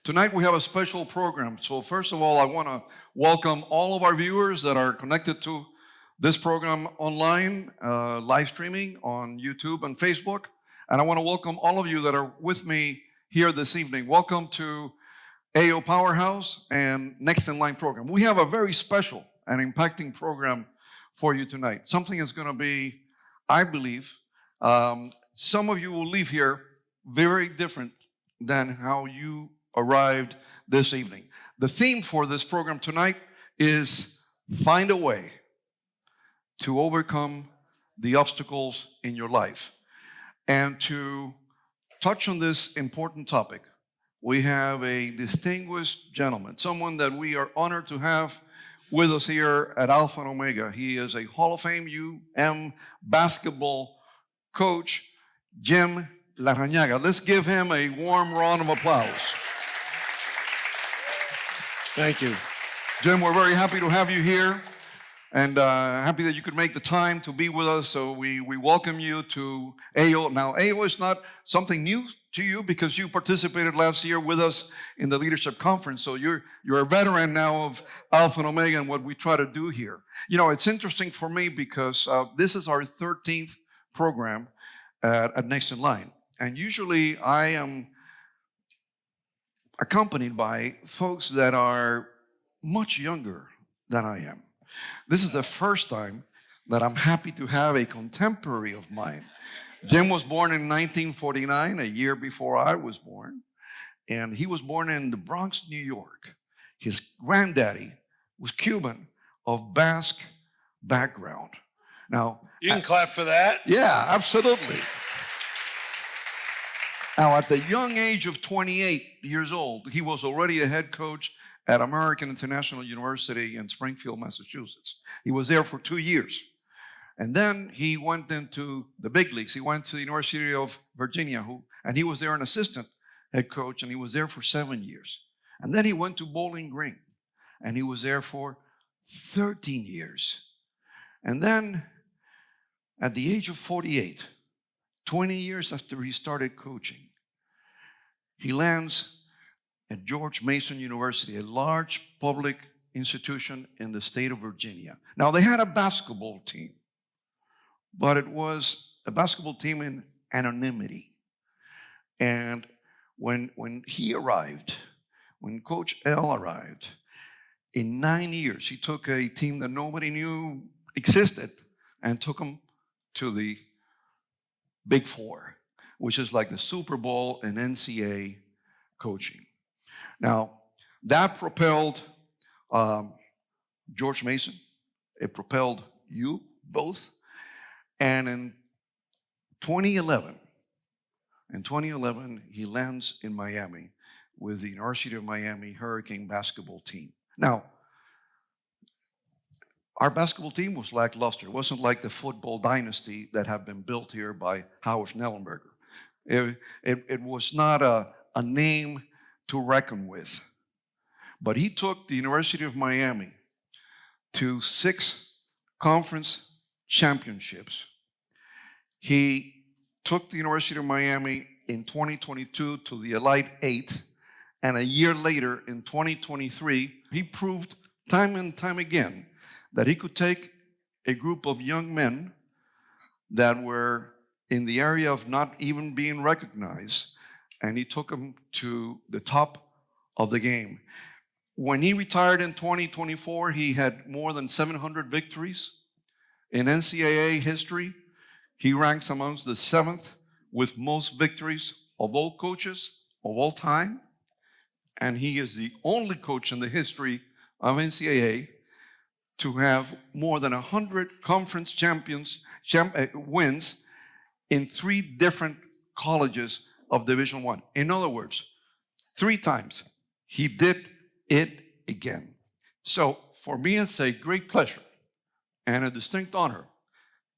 Tonight we have a special program. So first of all, I want to welcome all of our viewers that are connected to this program online, live streaming on YouTube and Facebook. And I want to welcome all of you that are with me here this evening. Welcome to AO Powerhouse and Next in Line program. We have a very special and impacting program for you tonight. Something is going to be, I believe, some of you will leave here very different than how you arrived this evening. The theme for this program tonight is find a way to overcome the obstacles in your life. And to touch on this important topic, we have a distinguished gentleman, someone that we are honored to have with us here at Alpha and Omega. He is a Hall of Fame UM basketball coach, Jim Larrañaga. Let's give him a warm round of applause. Thank you. Jim, we're very happy to have you here and happy that you could make the time to be with us. So we welcome you to AO. Now, AO is not something new to you because you participated last year with us in the leadership conference. So you're a veteran now of Alpha and Omega and what we try to do here. You know, it's interesting for me because this is our 13th program at Next in Line. And usually I am accompanied by folks that are much younger than I am. This is the first time that I'm happy to have a contemporary of mine. Jim was born in 1949, a year before I was born, and he was born in the Bronx, New York. His granddaddy was Cuban of Basque background. Now, you can clap for that. Yeah, absolutely. Now, at the young age of 28 years old, he was already a head coach at American International University in Springfield, Massachusetts. He was there for 2 years. And then he went into the big leagues. He went to the University of Virginia, and he was there an assistant head coach, and he was there for 7 years. And then he went to Bowling Green, and he was there for 13 years. And then at the age of 48, 20 years after he started coaching, he lands at George Mason University, a large public institution in the state of Virginia. Now, they had a basketball team, but it was a basketball team in anonymity. And when he arrived, when Coach L arrived, in 9 years, he took a team that nobody knew existed and took them to the Big Four, which is like the Super Bowl and NCAA coaching. Now, that propelled George Mason. It propelled you both. And in 2011, he lands in Miami with the University of Miami Hurricane basketball team. Now, our basketball team was lackluster. It wasn't like the football dynasty that had been built here by Howard Schnellenberger. It was not a name to reckon with. But he took the University of Miami to 6 conference championships. He took the University of Miami in 2022 to the Elite 8, and a year later, in 2023, he proved time and time again that he could take a group of young men that were in the area of not even being recognized, and he took them to the top of the game. When he retired in 2024, he had more than 700 victories. In NCAA history, he ranks amongst the 7th with most victories of all coaches of all time, and he is the only coach in the history of NCAA to have more than 100 conference wins in 3 different colleges of Division I. In other words, 3 times he did it again. So for me, it's a great pleasure and a distinct honor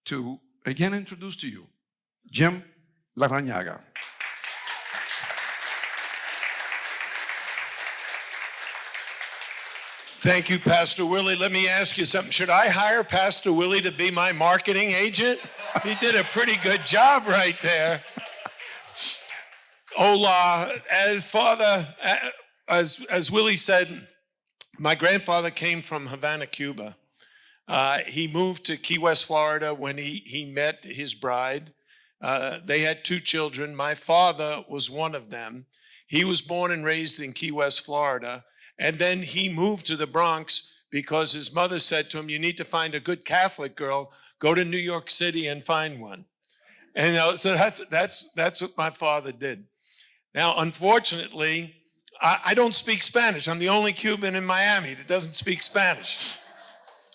to again introduce to you Jim Larrañaga. Thank you, Pastor Willie. Let me ask you something. Should I hire Pastor Willie to be my marketing agent? He did a pretty good job right there. Hola, as Father as Willie said, my grandfather came from Havana, Cuba. He moved to Key West, Florida when he met his bride. They had 2 children. My father was one of them. He was born and raised in Key West, Florida. And then he moved to the Bronx because his mother said to him, you need to find a good Catholic girl. Go to New York City and find one. And so that's what my father did. Now, unfortunately, I don't speak Spanish. I'm the only Cuban in Miami that doesn't speak Spanish.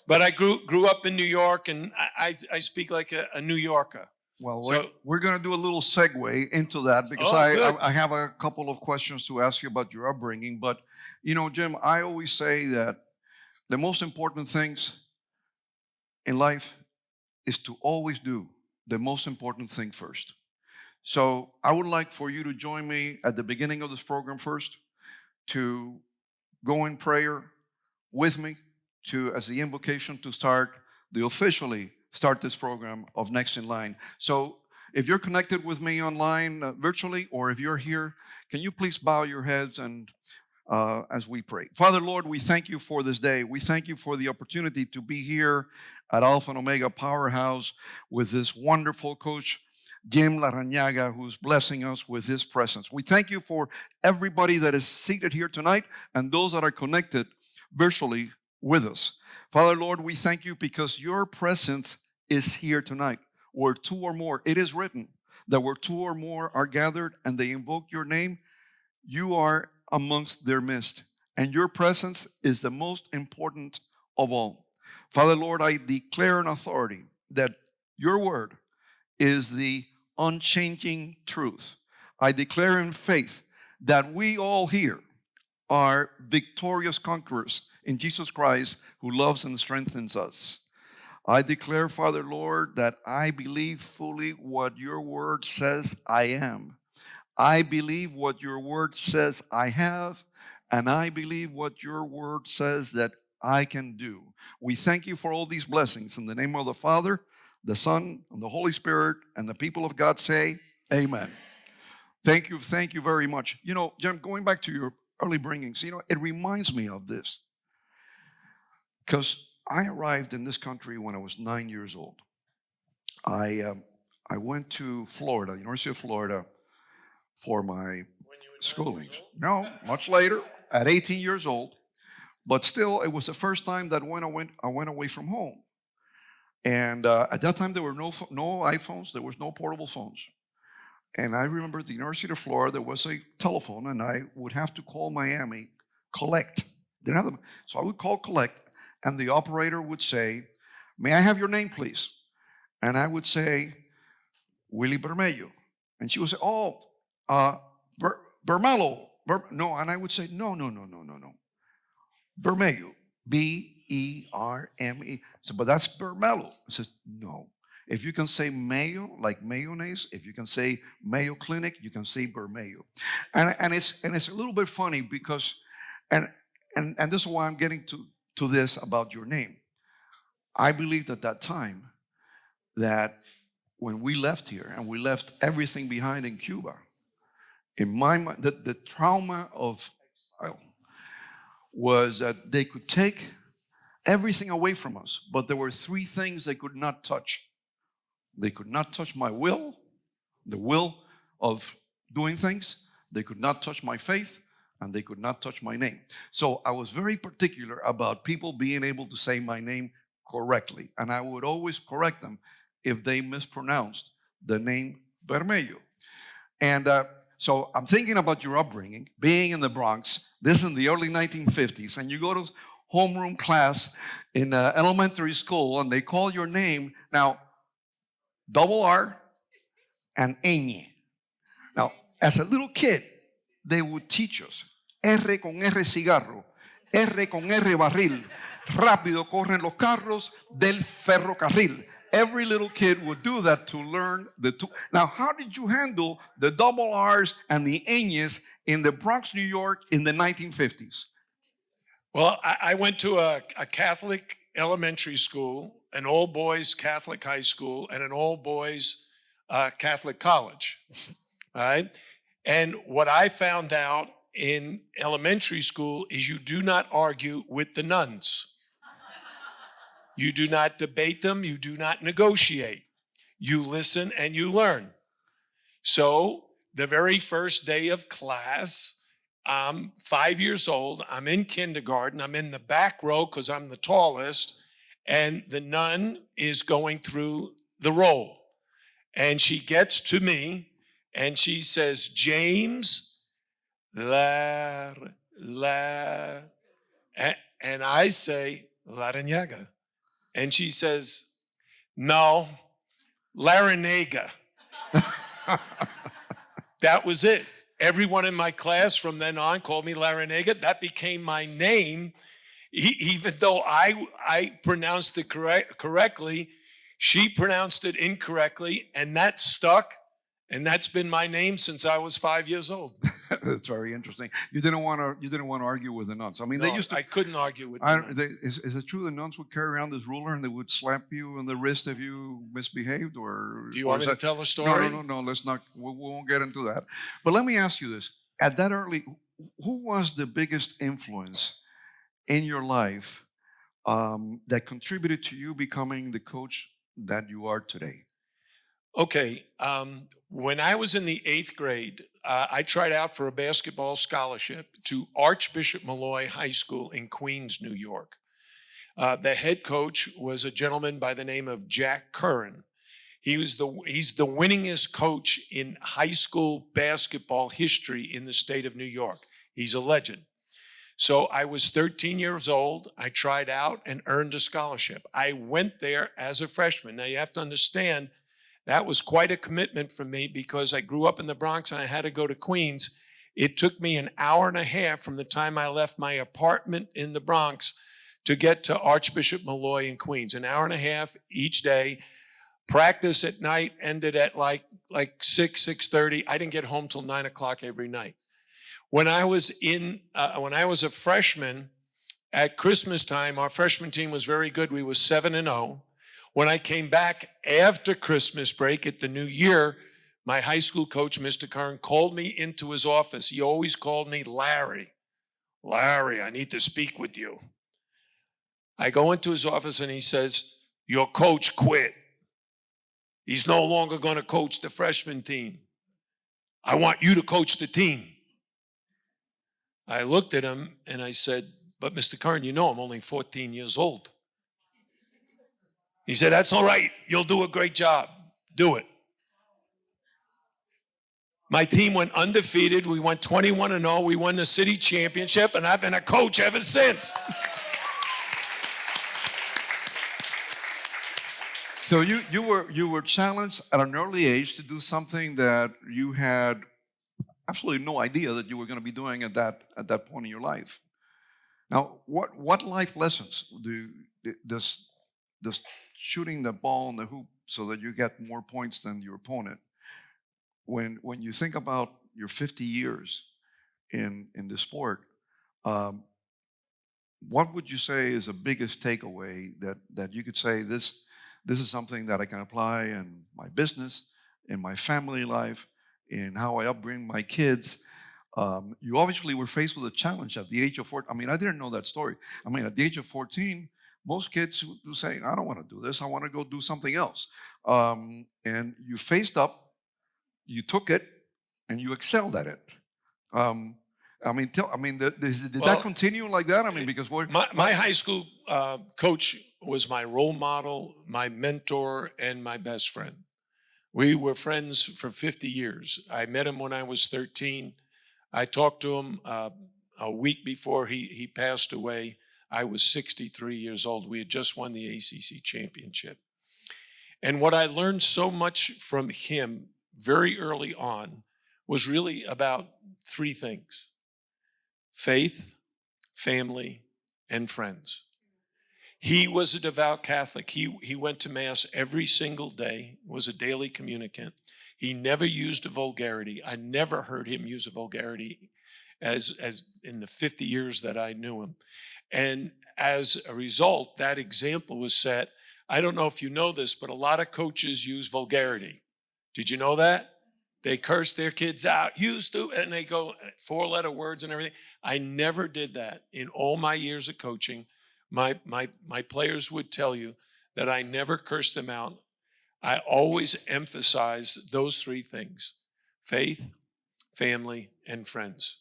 But I grew up in New York, and I speak like a New Yorker. Well, So- we're going to do a little segue into that because Oh, good. I have a couple of questions to ask you about your upbringing. But, you know, Jim, I always say that the most important things in life is to always do the most important thing first. So I would like for you to join me at the beginning of this program first to go in prayer with me to as the invocation to officially start this program of Next in Line. So if you're connected with me online virtually, or if you're here, can you please bow your heads and as we pray. Father, Lord, we thank you for this day. We thank you for the opportunity to be here at Alpha and Omega Powerhouse with this wonderful coach, Jim Larrañaga, who's blessing us with his presence. We thank you for everybody that is seated here tonight and those that are connected virtually with us. Father, Lord, we thank you because your presence is here tonight. Where 2 or more, it is written that where 2 or more are gathered and they invoke your name, you are amongst their midst. And your presence is the most important of all. Father, Lord, I declare in authority that your word is the unchanging truth. I declare in faith that we all here are victorious conquerors in Jesus Christ, who loves and strengthens us. I declare, Father, Lord, that I believe fully what your word says I am. I believe what your word says I have, and I believe what your word says that I can do. We thank you for all these blessings. In the name of the Father, the Son, and the Holy Spirit, and the people of God say, amen. Thank you very much. You know, Jim, going back to your early bringings, you know, it reminds me of this. Because I arrived in this country when I was 9 years old. I went to Florida, University of Florida, for my schooling. No, much later, at 18 years old. But still, it was the first time that when I went away from home. And at that time, there were no iPhones. There was no portable phones. And I remember at the University of Florida, there was a telephone, and I would have to call Miami, collect. Didn't have them. So I would call collect, and the operator would say, may I have your name, please? And I would say, Willie Bermello. And she would say, oh, Bermello. No, and I would say, no. Bermello. B-E-R-M-E. So, but that's Bermello. I says, no. If you can say Mayo, like mayonnaise, if you can say Mayo Clinic, you can say Bermello. And it's a little bit funny because, and this is why I'm getting to this about your name. I believed at that time that when we left here and we left everything behind in Cuba, in my mind, the trauma of exile was that they could take everything away from us, but there were 3 things they could not touch. They could not touch my will, the will of doing things. They could not touch my faith, and they could not touch my name. So I was very particular about people being able to say my name correctly, and I would always correct them if they mispronounced the name Bermello. And so I'm thinking about your upbringing, being in the Bronx. This is in the early 1950s, and you go to homeroom class in elementary school, and they call your name now double R and ñ. Now, as a little kid, they would teach us R con R cigarro, R con R barril, rápido corren los carros del ferrocarril. Every little kid would do that to learn the two. Now, how did you handle the double R's and the ñes in the Bronx, New York in the 1950s? Well, I went to a Catholic elementary school, an all-boys Catholic high school, and an all-boys Catholic college. All right? And what I found out in elementary school is you do not argue with the nuns. You do not debate them. You do not negotiate. You listen and you learn. So the very first day of class, I'm 5 years old. I'm in kindergarten. I'm in the back row because I'm the tallest. And the nun is going through the roll. And she gets to me and she says, James, la, la. And I say, Larinaga. And she says, no, Larinaga. That was it. Everyone in my class from then on called me Larinaga. That became my name. Even though I pronounced it correctly, she pronounced it incorrectly, and that stuck. And that's been my name since I was 5 years old. That's very interesting. You didn't want to argue with the nuns. I mean, they used to. I couldn't argue with them. Is it true the nuns would carry around this ruler and they would slap you on the wrist if you misbehaved? Or do you want me to tell a story? No. Let's not. We won't get into that. But let me ask you this: at that early, who was the biggest influence in your life that contributed to you becoming the coach that you are today? Okay. When I was in the 8th grade, I tried out for a basketball scholarship to Archbishop Molloy High School in Queens, New York. The head coach was a gentleman by the name of Jack Curran. He's the winningest coach in high school basketball history in the state of New York. He's a legend. So I was 13 years old. I tried out and earned a scholarship. I went there as a freshman. Now you have to understand, that was quite a commitment for me because I grew up in the Bronx and I had to go to Queens. It took me an hour and a half from the time I left my apartment in the Bronx to get to Archbishop Molloy in Queens. An hour and a half each day. Practice at night ended at like 6:30. I didn't get home till 9 o'clock every night. When I was a freshman at Christmas time, our freshman team was very good. We were 7-0. When I came back after Christmas break at the new year, my high school coach, Mr. Curran, called me into his office. He always called me Larry. Larry, I need to speak with you. I go into his office and he says, your coach quit. He's no longer going to coach the freshman team. I want you to coach the team. I looked at him and I said, but Mr. Curran, you know I'm only 14 years old. He said, that's all right. You'll do a great job. Do it. My team went undefeated. We went 21-0. We won the city championship, and I've been a coach ever since. So you were challenged at an early age to do something that you had absolutely no idea that you were going to be doing at that point in your life. Now, what life lessons does shooting the ball in the hoop so that you get more points than your opponent, when you think about your 50 years in the sport, what would you say is the biggest takeaway that you could say this is something that I can apply in my business, in my family life, in how I upbring my kids? You obviously were faced with a challenge at the age of 14. I mean, I didn't know that story. I mean, at the age of 14, most kids would say, I don't want to do this. I want to go do something else. And you faced up, you took it, and you excelled at it. Did that continue like that? I mean, because my high school coach was my role model, my mentor, and my best friend. We were friends for 50 years. I met him when I was 13. I talked to him a week before he passed away. I was 63 years old. We had just won the ACC championship. And what I learned so much from him very early on was really about 3 things: faith, family, and friends. He was a devout Catholic. He went to Mass every single day, was a daily communicant. He never used a vulgarity. I never heard him use a vulgarity as in the 50 years that I knew him. And as a result, that example was set. I don't know if you know this, but a lot of coaches use vulgarity. Did you know that? They curse their kids out, you stupid, and they go 4-letter words and everything. I never did that in all my years of coaching. My players would tell you that I never cursed them out. I always emphasize those three things: faith, family, and friends.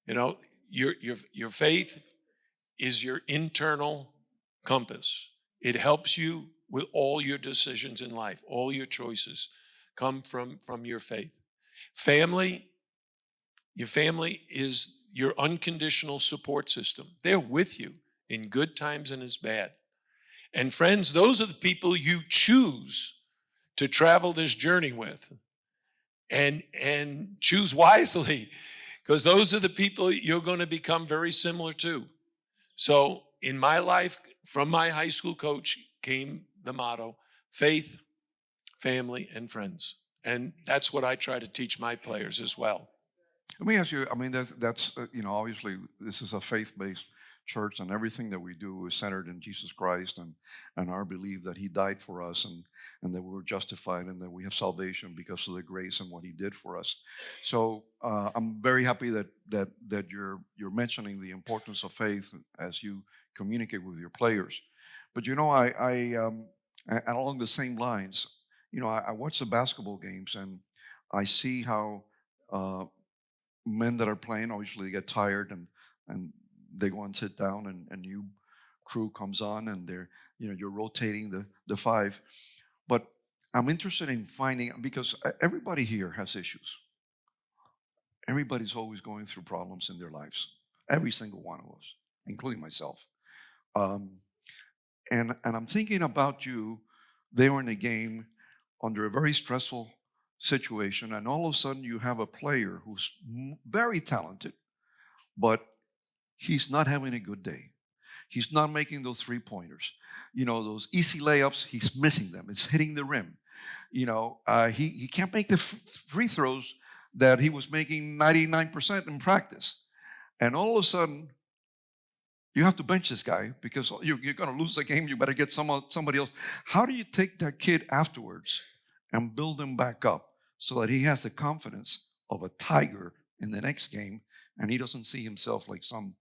You know, your faith is your internal compass. It helps you with all your decisions in life. All your choices come from your faith. Family, your family is your unconditional support system. They're with you in good times and as bad. And friends, those are the people you choose to travel this journey with. And choose wisely, because those are the people you're going to become very similar to. So in my life, from my high school coach came the motto: faith, family, and friends. And that's what I try to teach my players as well. Let me ask you. I mean, that's obviously this is a faith-based church, and everything that we do is centered in Jesus Christ and our belief that He died for us, and that we were justified, and that we have salvation because of the grace and what He did for us. So I'm very happy that you're mentioning the importance of faith as you communicate with your players. But and along the same lines, I watch the basketball games, and I see how uh, men that are playing, obviously they get tired, and they go and sit down, and a new crew comes on, and you're rotating the five. But I'm interested in finding, because everybody here has issues. Everybody's always going through problems in their lives. Every single one of us, including myself. Um, and I'm thinking about you. They were in a game under a very stressful situation, and all of a sudden you have a player who's very talented, but he's not having a good day. He's not making those 3-pointers. Those easy layups, he's missing them. It's hitting the rim. He can't make the free throws that he was making 99% in practice. And all of a sudden, you have to bench this guy because you're going to lose the game. You better get somebody else. How do you take that kid afterwards and build him back up so that he has the confidence of a tiger in the next game, and he doesn't see himself like some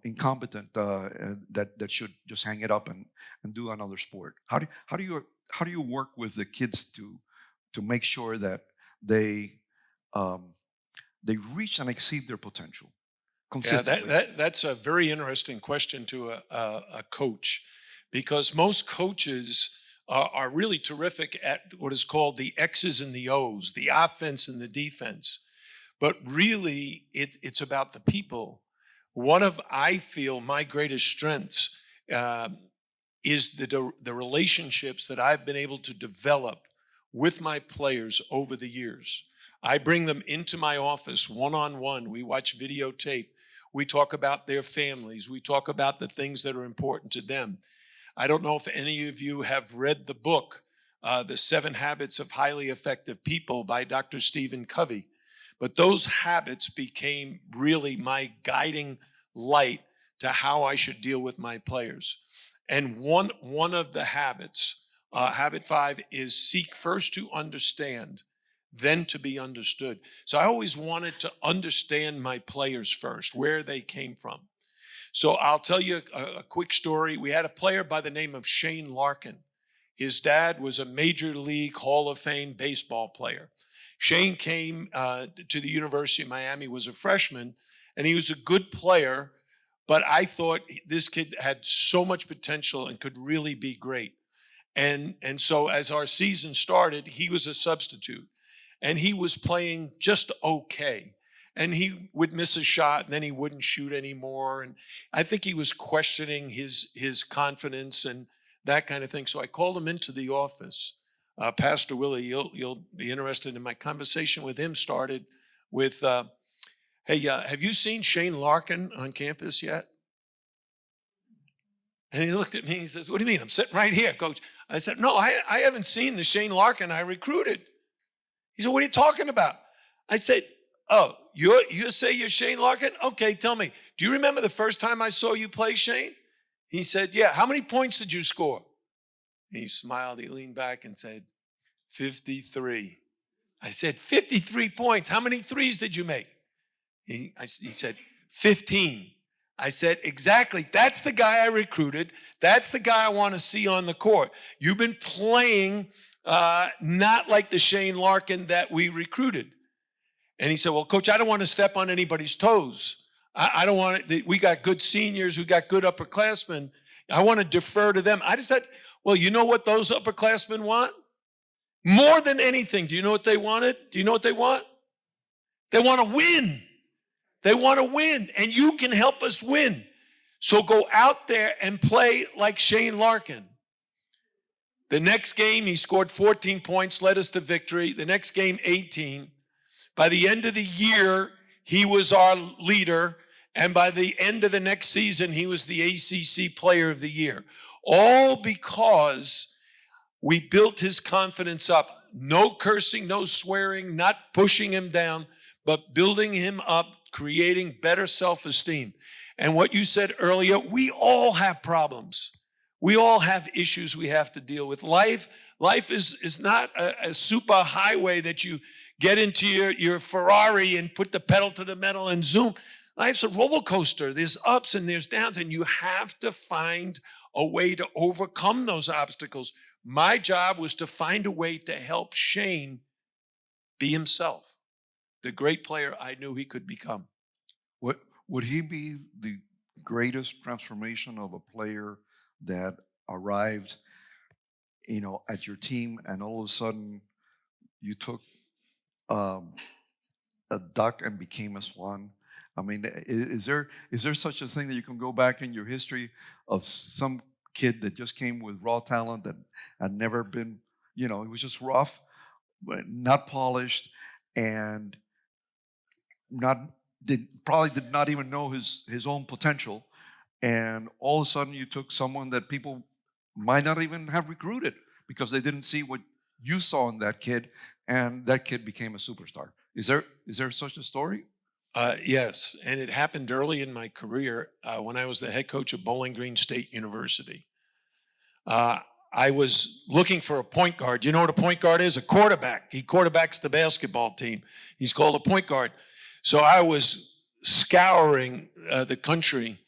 incompetent that should just hang it up and do another sport? How do you work with the kids to make sure that they reach and exceed their potential consistently? That's a very interesting question to a coach, because most coaches are really terrific at what is called the X's and the O's, the offense and the defense. But really, it's about the people. One of, I feel, my greatest strengths is the relationships that I've been able to develop with my players over the years. I bring them into my office one-on-one. We watch videotape. We talk about their families. We talk about the things that are important to them. I don't know if any of you have read the book, The 7 Habits of Highly Effective People by Dr. Stephen Covey. But those habits became really my guiding light to how I should deal with my players. And one of the habits, habit 5, is seek first to understand, then to be understood. So I always wanted to understand my players first, where they came from. So I'll tell you a quick story. We had a player by the name of Shane Larkin. His dad was a Major League Hall of Fame baseball player. Shane came to the University of Miami, was a freshman, and he was a good player, but I thought this kid had so much potential and could really be great. And so as our season started, he was a substitute, and he was playing just okay. And he would miss a shot, and then he wouldn't shoot anymore. And I think he was questioning his confidence and that kind of thing. So I called him into the office. Pastor Willie, you'll be interested in my conversation with him. Started with, "Hey, have you seen Shane Larkin on campus yet?" And he looked at me and he says, "What do you mean? I'm sitting right here, coach." I said, "No, I haven't seen the Shane Larkin I recruited." He said, "What are you talking about?" I said, "Oh, you say you're Shane Larkin? Okay, tell me, do you remember the first time I saw you play, Shane?" He said, "Yeah." "How many points did you score?" He smiled, he leaned back and said, 53. I said, 53 points. How many threes did you make? He said, 15. I said, exactly. That's the guy I recruited. That's the guy I want to see on the court. You've been playing not like the Shane Larkin that we recruited. And he said, well, Coach, I don't want to step on anybody's toes. I don't want it. We got good seniors. We got good upperclassmen. I want to defer to them. I just said, well, you know what those upperclassmen want? More than anything, do you know what they wanted? Do you know what they want? They want to win. They want to win, and you can help us win. So go out there and play like Shane Larkin. The next game, he scored 14 points, led us to victory. The next game, 18. By the end of the year, he was our leader, and by the end of the next season, he was the ACC Player of the Year. All because we built his confidence up. No cursing, no swearing, not pushing him down, but building him up, creating better self-esteem. And what you said earlier, we all have problems. We all have issues we have to deal with. Life is not a super highway that you get into your Ferrari and put the pedal to the metal and zoom. Life's a roller coaster. There's ups and there's downs, and you have to find a way to overcome those obstacles. My job was to find a way to help Shane be himself, the great player I knew he could become. Would he be the greatest transformation of a player that arrived, at your team, and all of a sudden you took a duck and became a swan? I mean, is there such a thing that you can go back in your history of some kid that just came with raw talent that had never been, he was just rough, but not polished, and probably did not even know his own potential, and all of a sudden you took someone that people might not even have recruited because they didn't see what you saw in that kid, and that kid became a superstar. Is there such a story? Yes, and it happened early in my career when I was the head coach of Bowling Green State University. I was looking for a point guard. You know what a point guard is? A quarterback. He quarterbacks the basketball team. He's called a point guard. So I was scouring the country,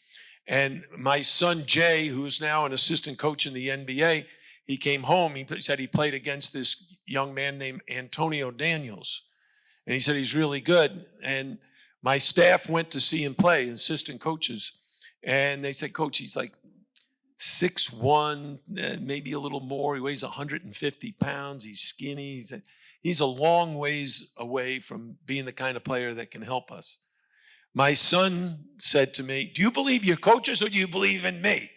and my son Jay, who's now an assistant coach in the NBA, he came home. He said he played against this young man named Antonio Daniels, and he said he's really good. And my staff went to see him play, assistant coaches, and they said, Coach, he's like 6'1", maybe a little more. He weighs 150 pounds. He's skinny. He's a long ways away from being the kind of player that can help us. My son said to me, do you believe your coaches or do you believe in me?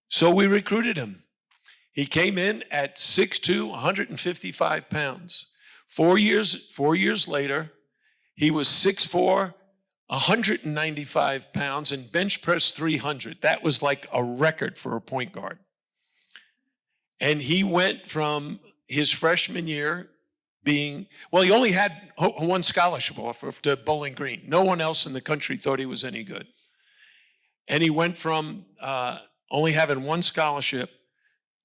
So we recruited him. He came in at 6'2", 155 pounds. 4 years later, he was 6'4", 195 pounds, and bench press 300. That was like a record for a point guard. And he went from his freshman year he only had one scholarship offer to Bowling Green. No one else in the country thought he was any good. And he went from only having one scholarship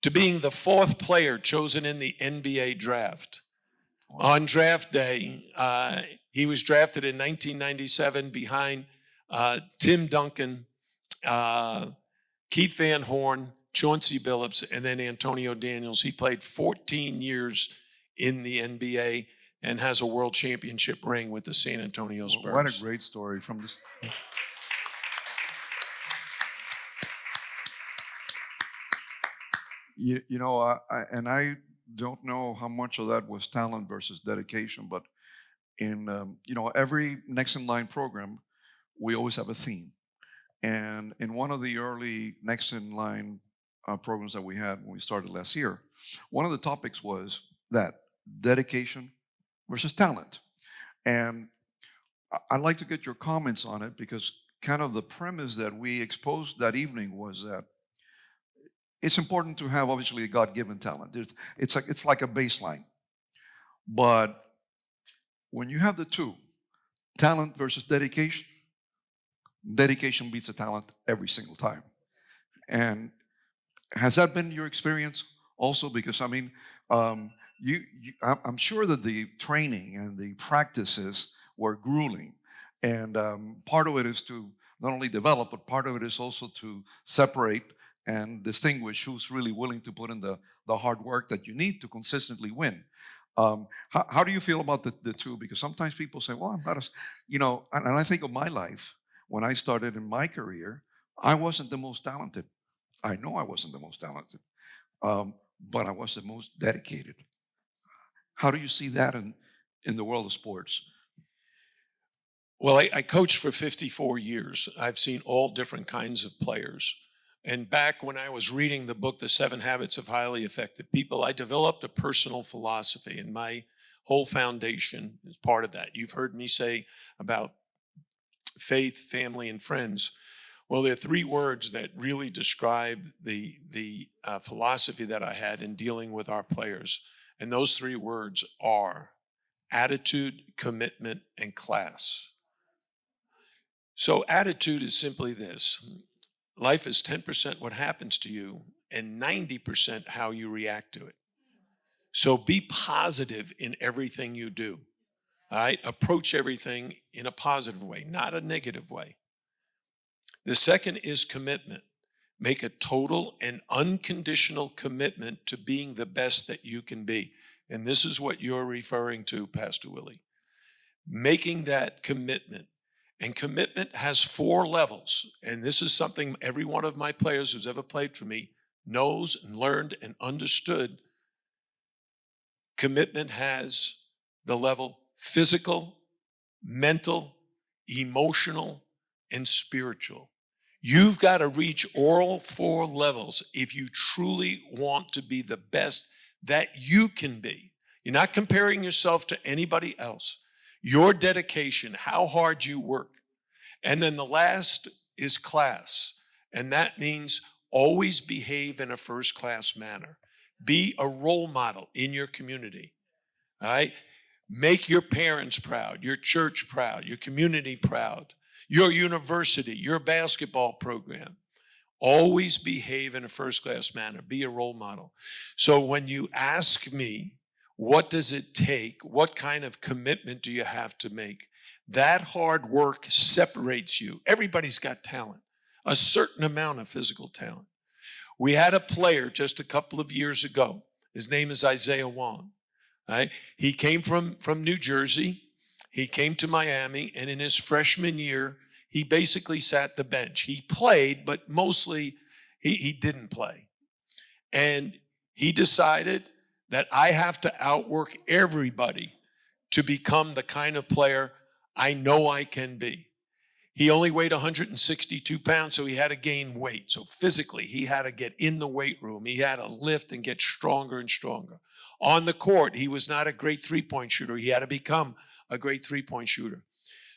to being the fourth player chosen in the NBA draft. Wow. On draft day, he was drafted in 1997 behind Tim Duncan, Keith Van Horn, Chauncey Billups, and then Antonio Daniels. He played 14 years in the NBA and has a world championship ring with the San Antonio Spurs. What a great story from this. I don't know how much of that was talent versus dedication, but in every Next in Line program, we always have a theme. And in one of the early Next in Line programs that we had when we started last year, one of the topics was that dedication versus talent. And I'd like to get your comments on it, because kind of the premise that we exposed that evening was that it's important to have, obviously, a God-given talent. It's like a baseline. But when you have the two, talent versus dedication, dedication beats the talent every single time. And has that been your experience also? Because, I'm sure that the training and the practices were grueling, and part of it is to not only develop, but part of it is also to separate and distinguish who's really willing to put in the hard work that you need to consistently win. How do you feel about the two? Because sometimes people say, well, I'm not as, and I think of my life when I started in my career, I wasn't the most talented. I know I wasn't the most talented, um, but I was the most dedicated. How do you see that in the world of sports? Well, I coached for 54 years. I've seen all different kinds of players. And back when I was reading the book, The 7 Habits of Highly Effective People, I developed a personal philosophy, and my whole foundation is part of that. You've heard me say about faith, family, and friends. Well, there are 3 words that really describe the philosophy that I had in dealing with our players. And those 3 words are attitude, commitment, and class. So attitude is simply this. Life is 10% what happens to you and 90% how you react to it. So be positive in everything you do. All right? Approach everything in a positive way, not a negative way. The second is commitment. Make a total and unconditional commitment to being the best that you can be. And this is what you're referring to, Pastor Willie. Making that commitment. And commitment has 4 levels. And this is something every one of my players who's ever played for me knows and learned and understood. Commitment has the level physical, mental, emotional, and spiritual. You've got to reach all 4 levels if you truly want to be the best that you can be. You're not comparing yourself to anybody else. Your dedication, how hard you work. And then the last is class. And that means always behave in a first-class manner. Be a role model in your community. All right? Make your parents proud, your church proud, your community proud, your university, your basketball program. Always behave in a first-class manner. Be a role model. So when you ask me, what does it take? What kind of commitment do you have to make? That hard work separates you. Everybody's got talent, a certain amount of physical talent. We had a player just a couple of years ago. His name is Isaiah Wong. Right? He came from New Jersey. He came to Miami, and in his freshman year, he basically sat the bench. He played, but mostly he didn't play. And he decided that I have to outwork everybody to become the kind of player I know I can be. He only weighed 162 pounds, so he had to gain weight. So physically, he had to get in the weight room. He had to lift and get stronger and stronger. On the court, he was not a great three-point shooter. He had to become a great three-point shooter.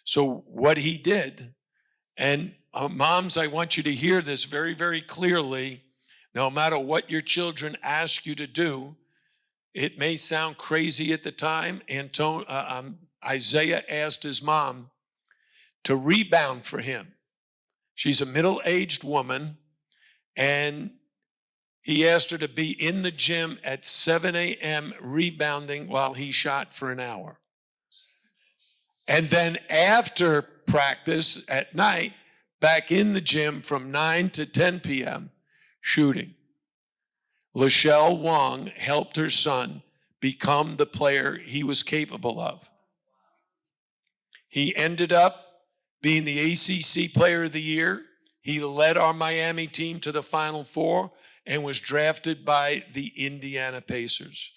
So what he did, and moms, I want you to hear this very, very clearly. No matter what your children ask you to do, it may sound crazy at the time. Isaiah asked his mom to rebound for him. She's a middle-aged woman, and he asked her to be in the gym at 7 a.m. rebounding while he shot for an hour. And then after practice at night, back in the gym from 9 to 10 p.m. shooting. Lachelle Wong helped her son become the player he was capable of. He ended up being the ACC Player of the Year. He led our Miami team to the Final Four and was drafted by the Indiana Pacers.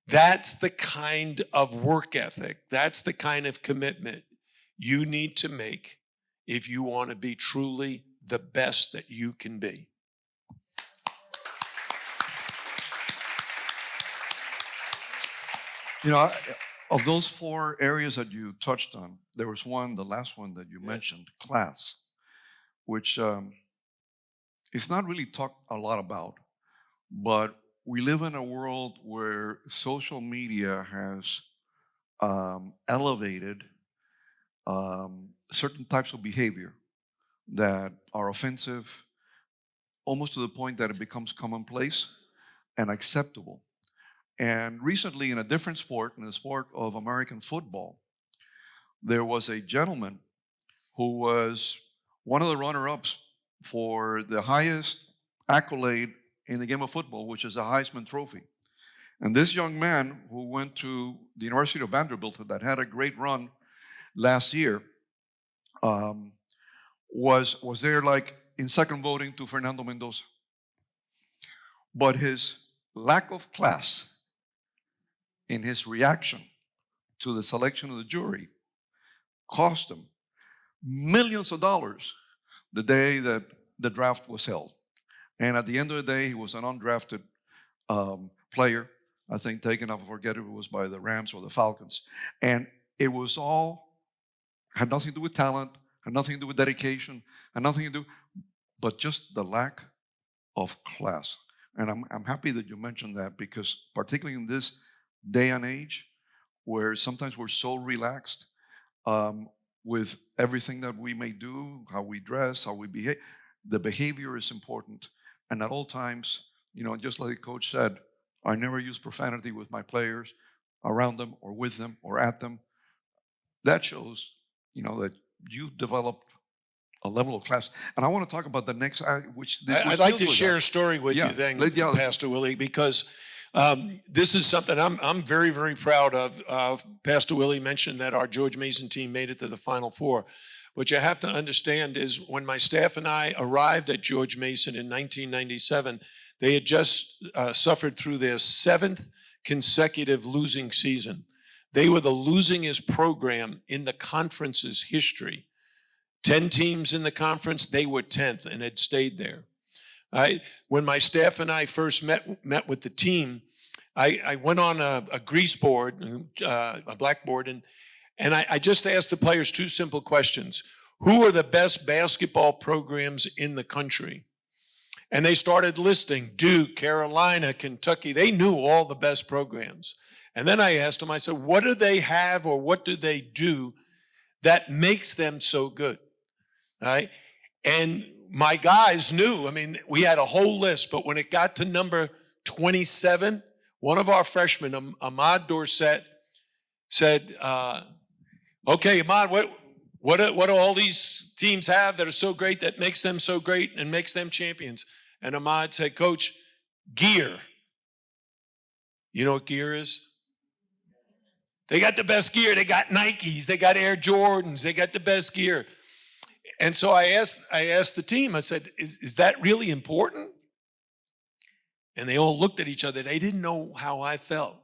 That's the kind of work ethic, that's the kind of commitment you need to make if you want to be truly the best that you can be. Of those 4 areas that you touched on, there was one, the last one that you mentioned, class, which is not really talked a lot about, but we live in a world where social media has elevated certain types of behavior that are offensive, almost to the point that it becomes commonplace and acceptable. And recently, in a different sport, in the sport of American football, there was a gentleman who was one of the runner-ups for the highest accolade in the game of football, which is the Heisman Trophy. And this young man who went to the University of Vanderbilt that had a great run last year was there like in second voting to Fernando Mendoza. But his lack of class in his reaction to the selection of the jury cost him millions of dollars the day that the draft was held. And at the end of the day, he was an undrafted player, I think taken up, I forget if it was by the Rams or the Falcons. And it was all, had nothing to do with talent, had nothing to do with dedication, had nothing to do, but just the lack of class. And I'm happy that you mentioned that, because particularly in this day and age where sometimes we're so relaxed with everything that we may do, how we dress, how we behave, the behavior is important. And at all times, just like the coach said, I never use profanity with my players, around them or with them or at them. That shows, that you developed a level of class. And I want to talk about the next, which I'd like to deals with share that. a story with you then, Pastor Willie, because this is something I'm very, very proud of. Pastor Willie mentioned that our George Mason team made it to the Final Four. What you have to understand is when my staff and I arrived at George Mason in 1997, they had just suffered through their 7th consecutive losing season. They were the losingest program in the conference's history. 10 teams in the conference, they were 10th and had stayed there. When my staff and I first met with the team, I went on a grease board, a blackboard, and I just asked the players 2 simple questions. Who are the best basketball programs in the country? And they started listing Duke, Carolina, Kentucky. They knew all the best programs. And then I asked them, I said, what do they have or what do they do that makes them so good? All right? And my guys knew, we had a whole list, but when it got to number 27, one of our freshmen, Ahmad Dorset, said, okay, Ahmad, what do all these teams have that are so great that makes them so great and makes them champions? And Ahmad said, Coach, gear. You know what gear is? They got the best gear. They got Nikes. They got Air Jordans. They got the best gear. And so I asked the team, I said, is that really important? And they all looked at each other. They didn't know how I felt.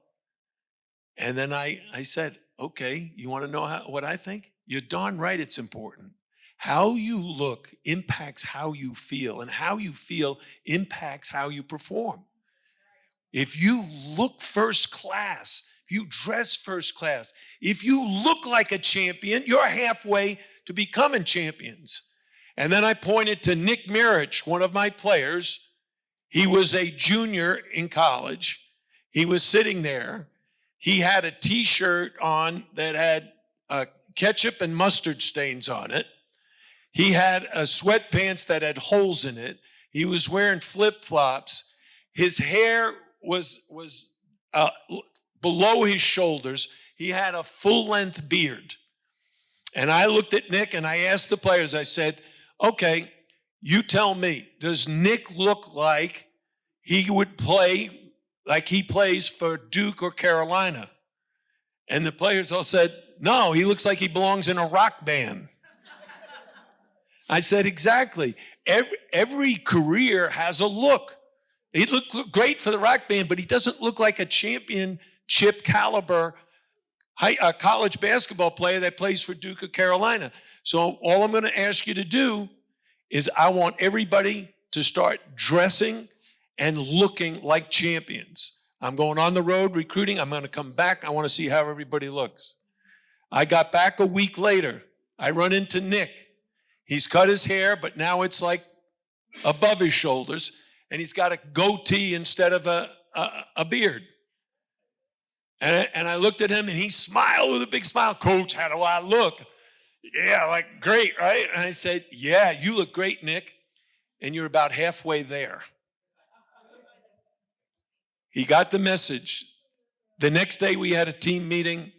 And then I said, okay, you want to know what I think? You're darn right it's important. How you look impacts how you feel, and how you feel impacts how you perform. If you look first class, if you dress first class, if you look like a champion, you're halfway to becoming champions. And then I pointed to Nick Mirich, one of my players. He was a junior in college. He was sitting there. He had a T-shirt on that had ketchup and mustard stains on it. He had a sweatpants that had holes in it. He was wearing flip-flops. His hair was below his shoulders. He had a full-length beard. And I looked at Nick and I asked the players, I said, okay, you tell me, does Nick look like he would play like he plays for Duke or Carolina? And the players all said, no, he looks like he belongs in a rock band. I said, exactly. Every career has a look. He looked great for the rock band, but he doesn't look like a championship caliber college basketball player that plays for Duke or Carolina. So all I'm going to ask you to do is I want everybody to start dressing and looking like champions. I'm going on the road recruiting. I'm going to come back. I want to see how everybody looks. I got back a week later. I run into Nick. He's cut his hair, but now it's like above his shoulders, and he's got a goatee instead of a beard. And I looked at him, and he smiled with a big smile. Coach, how do I look? Yeah, like great, right? And I said, yeah, you look great, Nick, and you're about halfway there. He got the message. The next day we had a team meeting.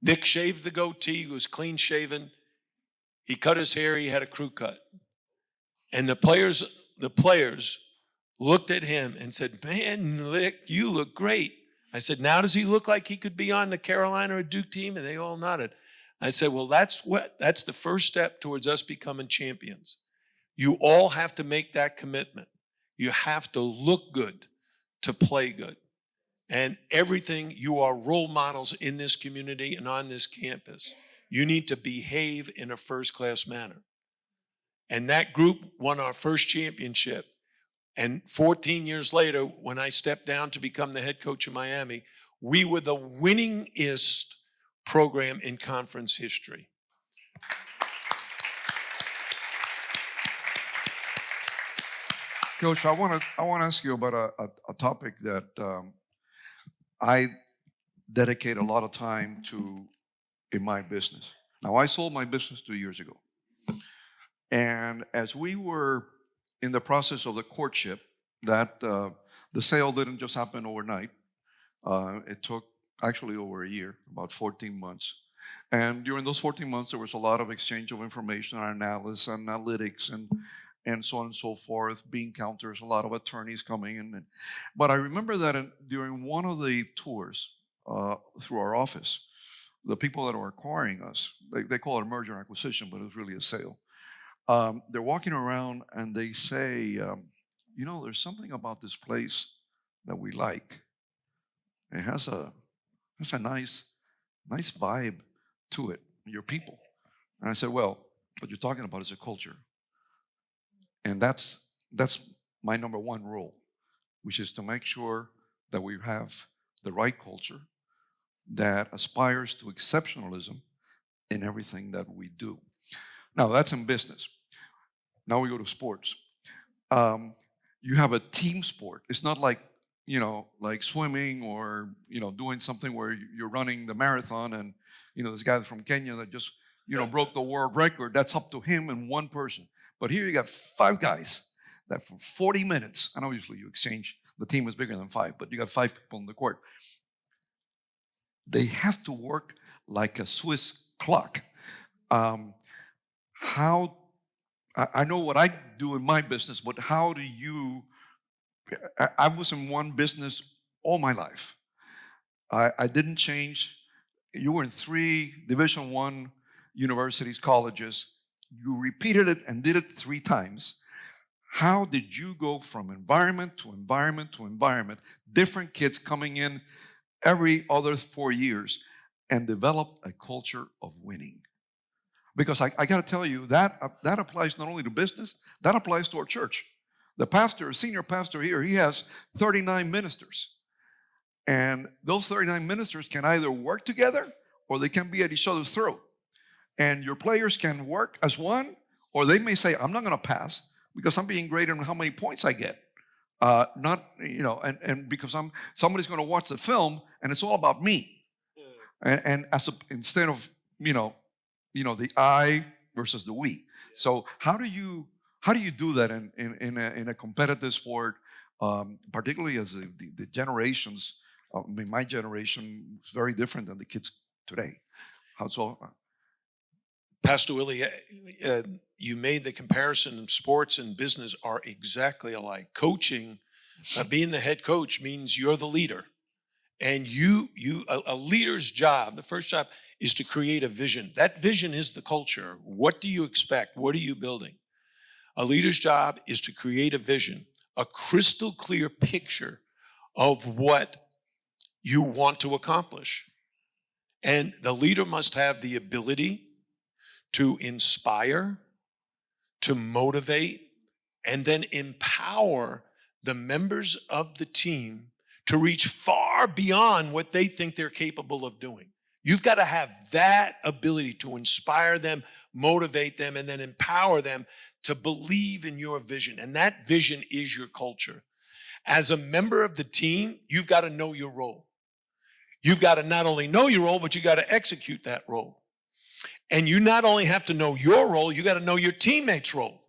Nick shaved the goatee, he was clean shaven. He cut his hair, he had a crew cut. And the players looked at him and said, man, Nick, you look great. I said, now does he look like he could be on the Carolina or Duke team? And they all nodded. I said, well, that's the first step towards us becoming champions. You all have to make that commitment. You have to look good to play good. And everything, you are role models in this community and on this campus. You need to behave in a first-class manner. And that group won our first championship. And 14 years later, when I stepped down to become the head coach of Miami, we were the winningest program in conference history. Coach, I want to ask you about a topic that I dedicate a lot of time to in my business. Now, I sold my business 2 years ago. And as we were in the process of the courtship, that the sale didn't just happen overnight. It took actually over a year, about 14 months. And during those 14 months, there was a lot of exchange of information, analysis, analytics, and so on and so forth, bean counters, a lot of attorneys coming in. But I remember that during one of the tours through our office, the people that are acquiring us, they call it a merger and acquisition, but it was really a sale. They're walking around and they say, there's something about this place that we like. It has a nice vibe to it, your people. And I said, well, what you're talking about is a culture. And that's my number one role, which is to make sure that we have the right culture that aspires to exceptionalism in everything that we do. Now, that's in business. Now we go to sports. You have a team sport. It's not like, like swimming or, doing something where you're running the marathon and, this guy from Kenya that just, broke the world record. That's up to him and one person. But here you got 5 guys that for 40 minutes, and obviously you exchange, the team is bigger than 5, but you got 5 people on the court. They have to work like a Swiss clock. I know what I do in my business, but how do you, I was in one business all my life. I didn't change. You were in 3 Division I universities, colleges. You repeated it and did it 3 times. How did you go from environment to environment to environment, different kids coming in every other 4 years, and develop a culture of winning? Because I got to tell you, that applies not only to business, that applies to our church. The pastor, senior pastor here, he has 39 ministers. And those 39 ministers can either work together or they can be at each other's throat. And your players can work as one, or they may say, I'm not going to pass because I'm being graded on how many points I get. And because somebody's going to watch the film and it's all about me. And instead of, the I versus the we. So how do you do that in a competitive sport, particularly as the generations? My generation is very different than the kids today. How so? Pastor Willie, you made the comparison. Sports and business are exactly alike. Coaching, being the head coach means you're the leader. And a leader's job, the first job, is to create a vision. That vision is the culture. What do you expect? What are you building? A leader's job is to create a vision, a crystal clear picture of what you want to accomplish. And the leader must have the ability to inspire, to motivate, and then empower the members of the team to reach far beyond what they think they're capable of doing. You've got to have that ability to inspire them, motivate them, and then empower them to believe in your vision. And that vision is your culture. As a member of the team, you've got to know your role. You've got to not only know your role, but you got to execute that role. And you not only have to know your role, you got to know your teammates' role.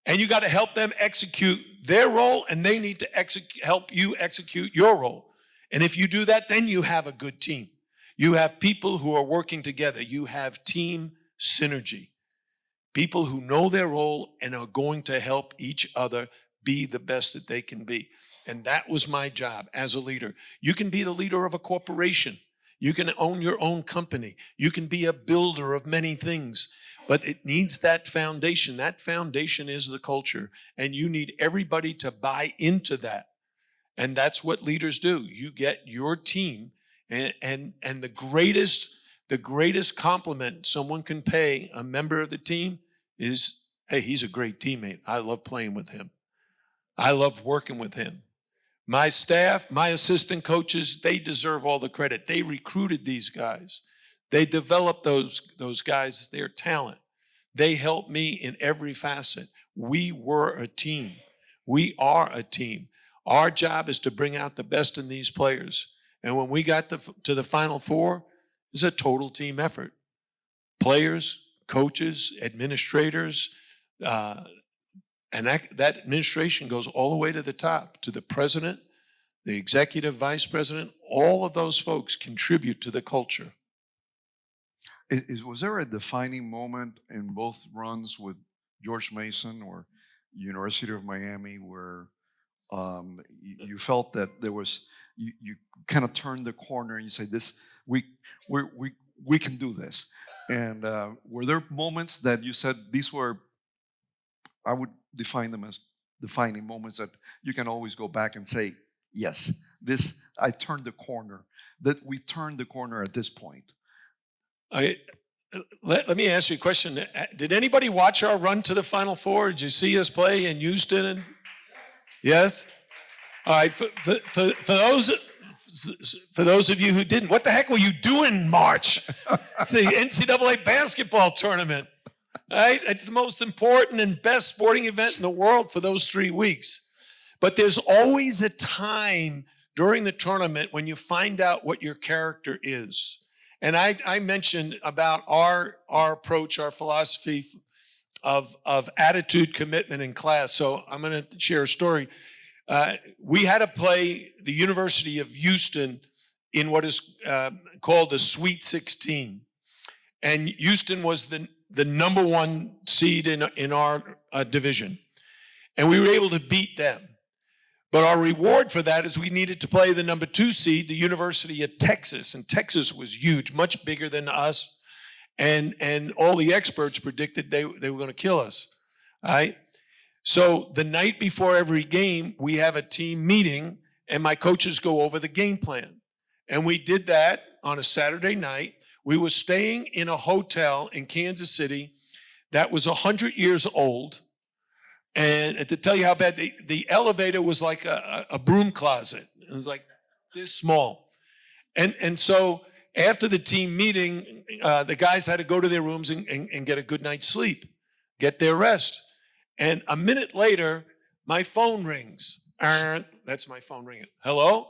And you got to help them execute their role, and they need to help you execute your role. And if you do that, then you have a good team. You have people who are working together. You have team synergy. People who know their role and are going to help each other be the best that they can be. And that was my job as a leader. You can be the leader of a corporation. You can own your own company. You can be a builder of many things. But it needs that foundation. That foundation is the culture. And you need everybody to buy into that. And that's what leaders do. You get your team, and the greatest compliment someone can pay a member of the team is, hey, he's a great teammate. I love playing with him. I love working with him. My staff, my assistant coaches, they deserve all the credit. They recruited these guys. They developed those guys, their talent. They helped me in every facet. We were a team. We are a team. Our job is to bring out the best in these players. And when we got to the Final Four, it's a total team effort. Players, coaches, administrators, and that administration goes all the way to the top, to the president, the executive vice president. All of those folks contribute to the culture. Was there a defining moment in both runs with George Mason or University of Miami where you felt that there was, you kind of turned the corner and you say, we can do this? And were there moments that you said these were, I would define them as defining moments that you can always go back and say, yes, I turned the corner, that we turned the corner at this point? Let me ask you a question. Did anybody watch our run to the Final Four? Did you see us play in Houston? Yes? All right. For those of you who didn't, what the heck were you doing in March? It's the NCAA basketball tournament. Right? It's the most important and best sporting event in the world for those 3 weeks. But there's always a time during the tournament when you find out what your character is. And I mentioned about our approach, our philosophy of attitude, commitment in class. So I'm going to share a story. We had to play the University of Houston in what is called the Sweet 16. And Houston was the number one seed in our division. And we were able to beat them. But our reward for that is we needed to play the number 2 seed, the University of Texas. And Texas was huge, much bigger than us. And all the experts predicted they were going to kill us. All right? So the night before every game, we have a team meeting, and my coaches go over the game plan. And we did that on a Saturday night. We were staying in a hotel in Kansas City that was 100 years old. And to tell you how bad, the elevator was like a broom closet. It was like this small. And so after the team meeting, the guys had to go to their rooms and get a good night's sleep, get their rest. And a minute later, my phone rings. That's my phone ringing. Hello?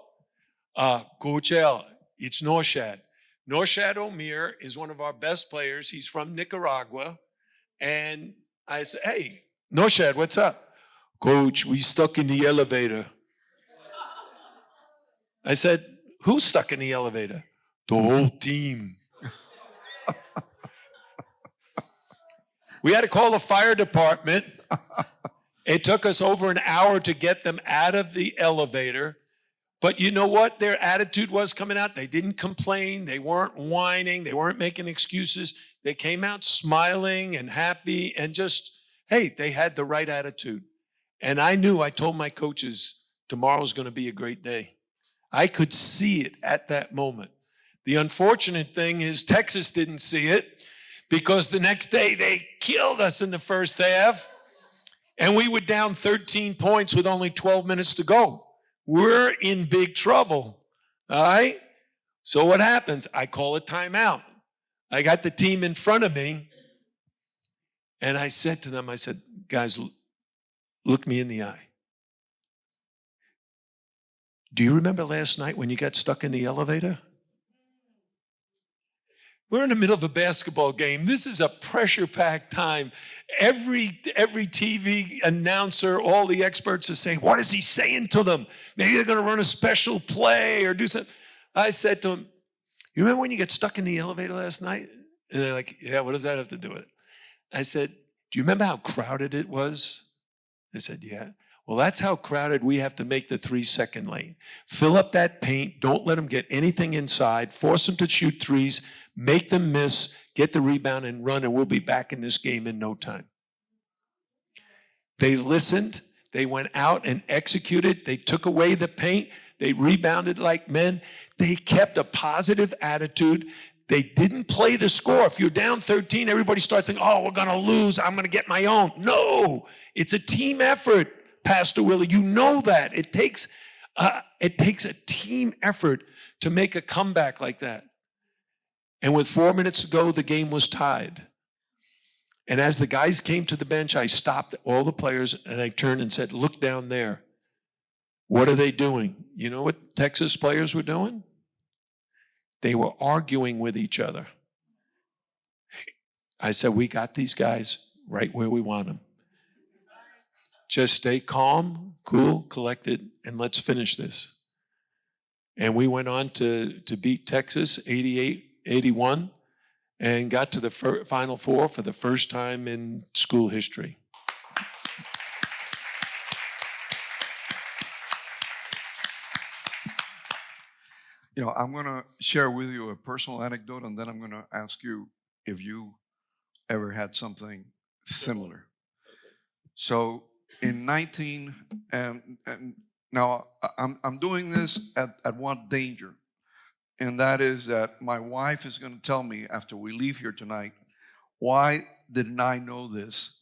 Coach L, it's Norshad. Norshad Omier is one of our best players. He's from Nicaragua. And I said, hey, Norshad, what's up? Coach, we stuck in the elevator. I said, who's stuck in the elevator? The whole team. We had to call the fire department. It took us over an hour to get them out of the elevator. But you know what their attitude was coming out? They didn't complain. They weren't whining. They weren't making excuses. They came out smiling and happy and just, hey, they had the right attitude. And I told my coaches, tomorrow's going to be a great day. I could see it at that moment. The unfortunate thing is Texas didn't see it because the next day they killed us in the first half. And we were down 13 points with only 12 minutes to go. We're in big trouble, all right? So what happens? I call a timeout. I got the team in front of me, and I said to them, guys, look me in the eye. Do you remember last night when you got stuck in the elevator? We're in the middle of a basketball game. This is a pressure-packed time. Every TV announcer, all the experts are saying, what is he saying to them? Maybe they're going to run a special play or do something. I said to him, you remember when you get stuck in the elevator last night? And they're like, yeah, what does that have to do with it? I said, do you remember how crowded it was? They said, yeah. Well, that's how crowded we have to make the 3-second lane. Fill up that paint. Don't let them get anything inside. Force them to shoot threes. Make them miss. Get the rebound and run, and we'll be back in this game in no time. They listened. They went out and executed. They took away the paint. They rebounded like men. They kept a positive attitude. They didn't play the score. If you're down 13, everybody starts thinking, oh, we're going to lose. I'm going to get my own. No, it's a team effort. Pastor Willie, you know that. It takes a team effort to make a comeback like that. And with 4 minutes to go, the game was tied. And as the guys came to the bench, I stopped all the players and I turned and said, look down there. What are they doing? You know what Texas players were doing? They were arguing with each other. I said, we got these guys right where we want them. Just stay calm, cool, collected, and let's finish this. And we went on to beat Texas 88-81 and got to the Final Four for the first time in school history. You know, I'm going to share with you a personal anecdote, and then I'm going to ask you if you ever had something similar. So in 19, and now I'm doing this at one danger, and that is that my wife is going to tell me after we leave here tonight, why didn't I know this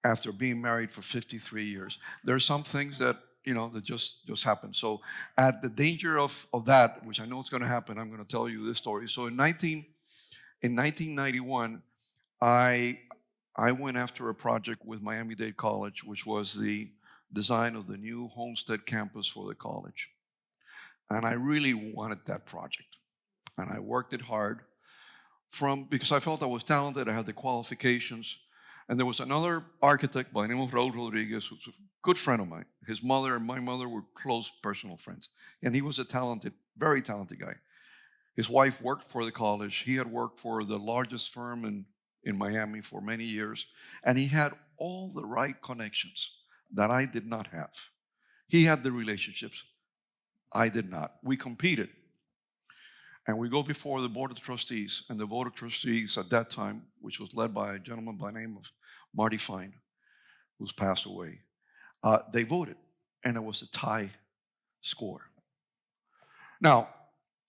after being married for 53 years? There are some things that, you know, that just happen. So at the danger of that, which I know it's going to happen, I'm going to tell you this story. So in 1991, I went after a project with Miami-Dade College, which was the design of the new Homestead campus for the college. And I really wanted that project. And I worked it hard because I felt I was talented, I had the qualifications. And there was another architect by the name of Raul Rodriguez, who was a good friend of mine. His mother and my mother were close personal friends. And he was a talented, very talented guy. His wife worked for the college. He had worked for the largest firm in Miami for many years. And he had all the right connections that I did not have. He had the relationships. I did not. We competed. And we go before the Board of Trustees. And the Board of Trustees at that time, which was led by a gentleman by the name of Marty Fine, who's passed away, they voted. And it was a tie score. Now,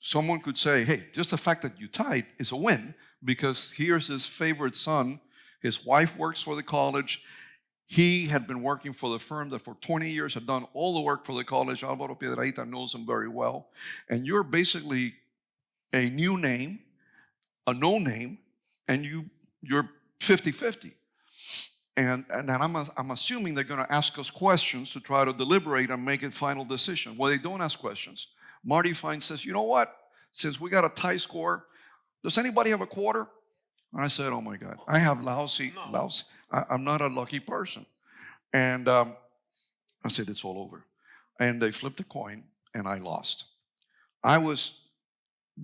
someone could say, hey, just the fact that you tied is a win, because here's his favorite son. His wife works for the college. He had been working for the firm that for 20 years had done all the work for the college. Alvaro Piedrahita knows him very well. And you're basically a new name, a no name, and you're 50-50. And I'm assuming they're going to ask us questions to try to deliberate and make a final decision. Well, they don't ask questions. Marty Fine says, you know what? Since we got a tie score, does anybody have a quarter? And I said, oh my God, I have lousy. I'm not a lucky person. And I said, it's all over. And they flipped a coin and I lost. I was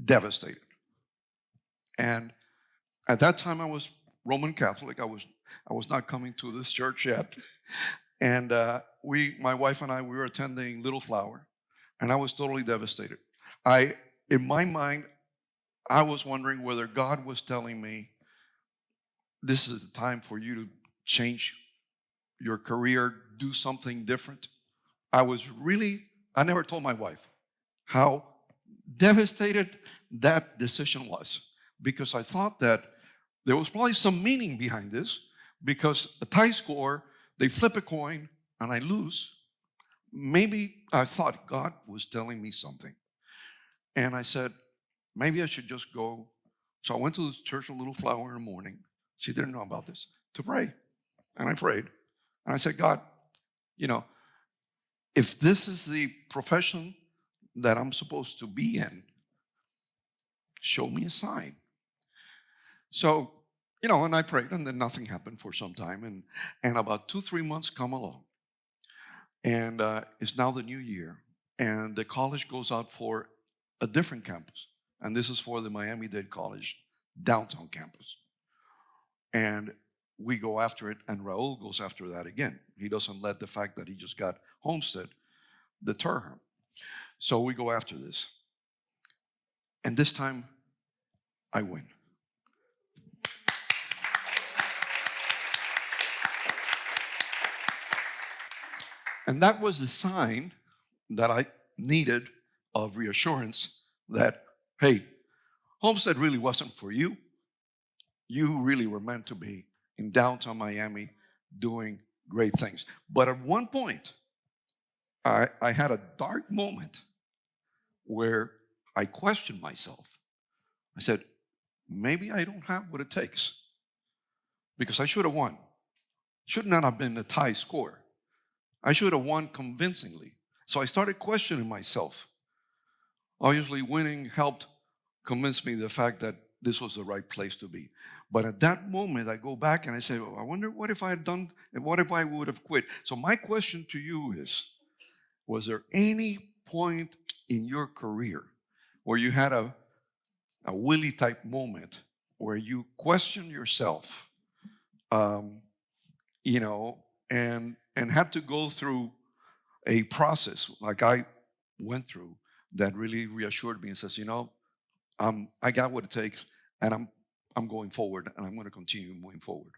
devastated. And at that time I was Roman Catholic. I was not coming to this church yet. And my wife and I, we were attending Little Flower, and I was totally devastated. In my mind, I was wondering whether God was telling me, this is the time for you to change your career, do something different. I never told my wife how devastated that decision was, because I thought that there was probably some meaning behind this, because a tie score, they flip a coin and I lose. Maybe I thought God was telling me something. And I said, maybe I should just go. So I went to the church of Little Flower in the morning. She didn't know about this, to pray. And I prayed. And I said, God, you know, if this is the profession that I'm supposed to be in, show me a sign. So, and I prayed, and then nothing happened for some time. And about 2, 3 months come along. And it's now the new year. And the college goes out for a different campus. And this is for the Miami-Dade College downtown campus. And we go after it, and Raul goes after that again. He doesn't let the fact that he just got Homestead deter him. So we go after this. And this time, I win. And that was the sign that I needed of reassurance that, hey, Homestead really wasn't for you. You really were meant to be in downtown Miami doing great things. But at one point, I had a dark moment where I questioned myself. I said, maybe I don't have what it takes, because I should have won. Should not have been a tie score. I should have won convincingly. So I started questioning myself. Obviously, winning helped convince me the fact that this was the right place to be. But at that moment, I go back and I say, I wonder what if I had done, and what if I would have quit? So my question to you is, was there any point in your career where you had a Willie type moment where you questioned yourself, and had to go through a process like I went through that really reassured me and says, I got what it takes, and I'm going forward, and I'm going to continue moving forward.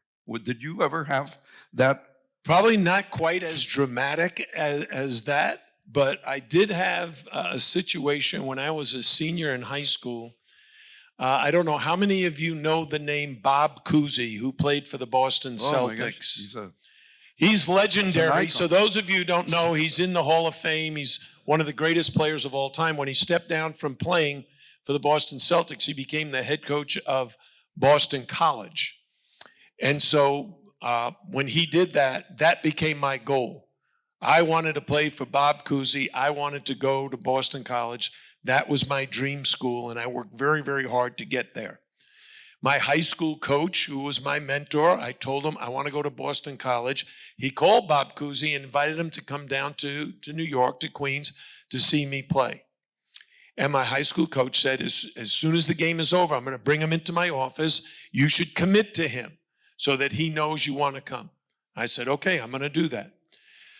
Did you ever have that? Probably not quite as dramatic as that, but I did have a situation when I was a senior in high school. I don't know how many of you know the name Bob Cousy, who played for the Boston Oh my Celtics. gosh, He's legendary. icon. So those of you who don't know, he's in the Hall of Fame. He's one of the greatest players of all time. When he stepped down from playing for the Boston Celtics, he became the head coach of Boston College. And so when he did that, that became my goal. I wanted to play for Bob Cousy. I wanted to go to Boston College. That was my dream school, and I worked very, very hard to get there. My high school coach, who was my mentor, I told him I want to go to Boston College. He called Bob Cousy and invited him to come down to New York, to Queens, to see me play. And my high school coach said, as soon as the game is over, I'm going to bring him into my office. You should commit to him so that he knows you want to come. I said, okay, I'm going to do that.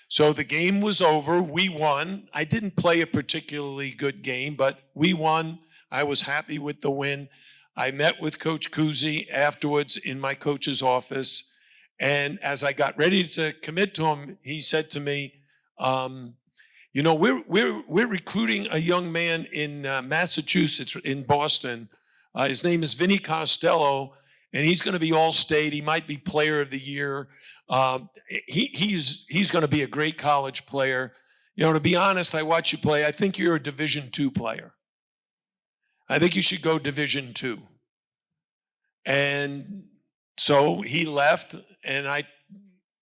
So the game was over. We won. I didn't play a particularly good game, but we won. I was happy with the win. I met with Coach Cousy afterwards in my coach's office. And as I got ready to commit to him, he said to me, we're recruiting a young man in Massachusetts, in Boston. His name is Vinny Costello, and he's going to be all-state. He might be player of the year. He's going to be a great college player. To be honest, I watch you play. I think you're a Division II player. I think you should go Division II. And so he left, and I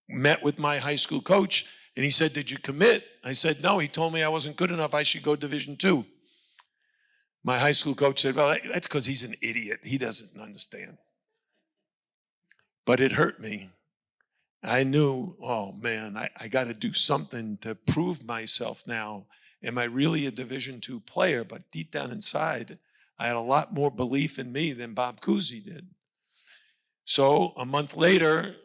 met with my high school coach, and he said, did you commit? I said, no. He told me I wasn't good enough. I should go Division II. My high school coach said, well, that's because he's an idiot. He doesn't understand. But it hurt me. I knew, oh man, I got to do something to prove myself now. Am I really a Division II player? But deep down inside, I had a lot more belief in me than Bob Cousy did. So a month later,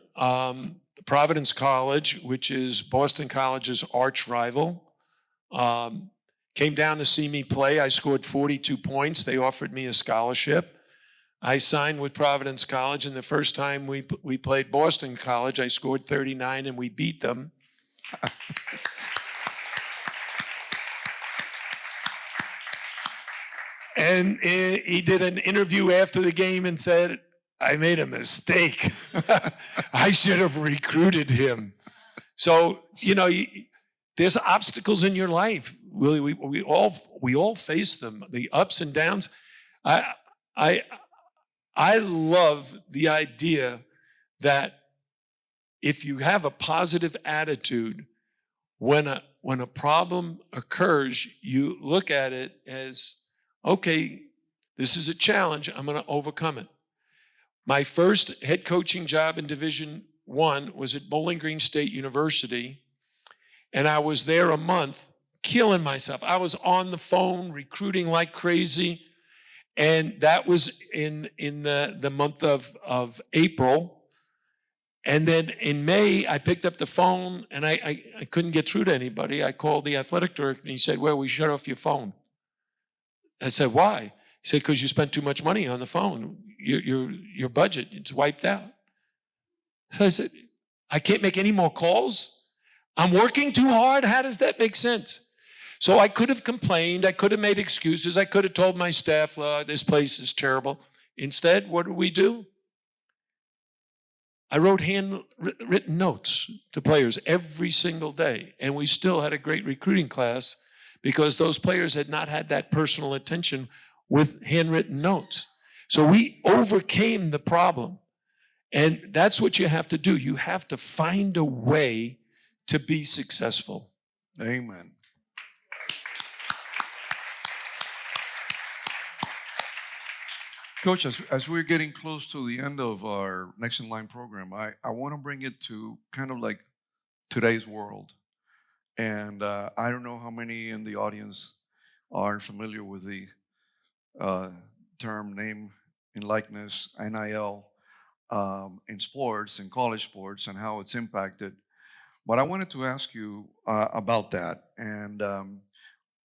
Providence College, which is Boston College's arch rival, came down to see me play. I scored 42 points. They offered me a scholarship. I signed with Providence College, and the first time we played Boston College, I scored 39, and we beat them. And he did an interview after the game and said, I made a mistake. I should have recruited him. So, there's obstacles in your life. Really, we all face them, the ups and downs. I love the idea that if you have a positive attitude, when a problem occurs, you look at it as, okay, this is a challenge. I'm going to overcome it. My first head coaching job in Division I was at Bowling Green State University, and I was there a month, killing myself. I was on the phone recruiting like crazy, and that was in the month of April. And then in May, I picked up the phone, and I couldn't get through to anybody. I called the athletic director, and he said, "Well, we shut off your phone." I said, "Why?" He said, "Because you spent too much money on the phone. Your budget, it's wiped out." I said, "I can't make any more calls? I'm working too hard? How does that make sense?" So I could have complained. I could have made excuses. I could have told my staff, "This place is terrible." Instead, what did we do? I wrote handwritten notes to players every single day, and we still had a great recruiting class because those players had not had that personal attention with handwritten notes. So we overcame the problem, and that's what you have to do. You have to find a way to be successful. Amen. Coach, as we're getting close to the end of our Next in Line program, I want to bring it to kind of like today's world. And I don't know how many in the audience are familiar with the term name and likeness, NIL, in sports, in college sports, and how it's impacted. But I wanted to ask you about that and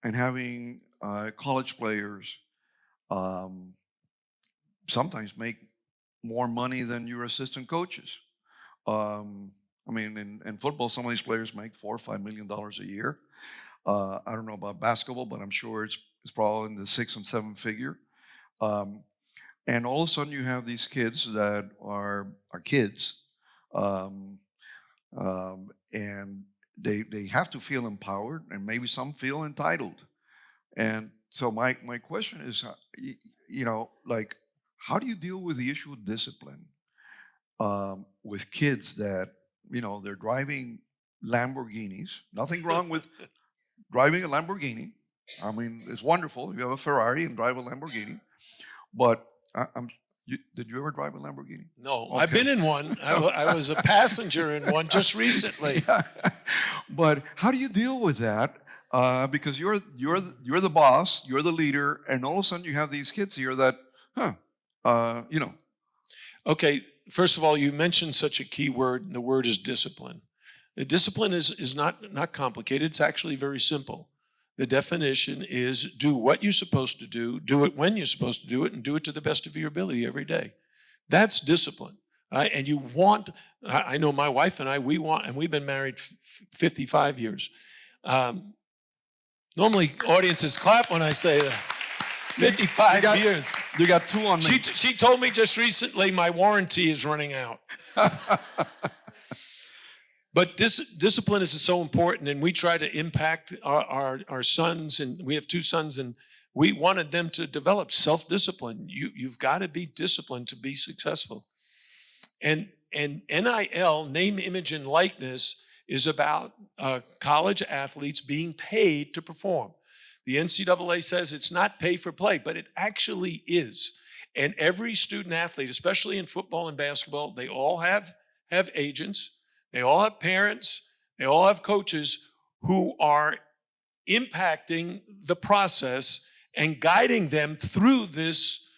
having college players sometimes make more money than your assistant coaches. I mean, in football, some of these players make $4 or $5 million a year. I don't know about basketball, but I'm sure it's probably in the 6 and 7 figure. And all of a sudden, you have these kids that are kids, and they have to feel empowered, and maybe some feel entitled. And so my question is, like, how do you deal with the issue of discipline with kids that, they're driving Lamborghinis? Nothing wrong with driving a Lamborghini. I mean, it's wonderful. You have a Ferrari and drive a Lamborghini. But did you ever drive a Lamborghini? No, Okay. I've been in one. I was a passenger in one just recently. Yeah. But how do you deal with that? Because you're the boss, you're the leader, and all of a sudden you have these kids here that, Okay, first of all, you mentioned such a key word, and the word is discipline. The discipline is not complicated. It's actually very simple. The definition is do what you're supposed to do it when you're supposed to do it, and do it to the best of your ability every day. That's discipline. And you want, I know my wife and I, we want, and we've been married 55 years. Normally audiences clap when I say that. 55 years. You got 2 on me. She told me just recently my warranty is running out. But discipline is so important, and we try to impact our sons, and we have 2 sons, and we wanted them to develop self-discipline. You've got to be disciplined to be successful. And NIL, name, image, and likeness, is about college athletes being paid to perform. The NCAA says it's not pay for play, but it actually is. And every student athlete, especially in football and basketball, they all have agents, they all have parents, they all have coaches who are impacting the process and guiding them through this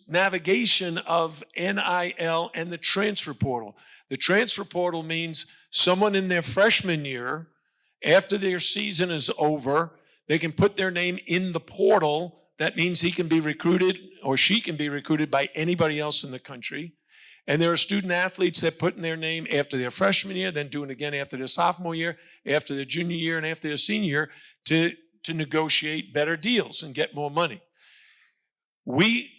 navigation of NIL and the transfer portal. The transfer portal means someone in their freshman year, after their season is over, they can put their name in the portal. That means he can be recruited or she can be recruited by anybody else in the country. And there are student athletes that put in their name after their freshman year, then do it again after their sophomore year, after their junior year, and after their senior year to negotiate better deals and get more money. We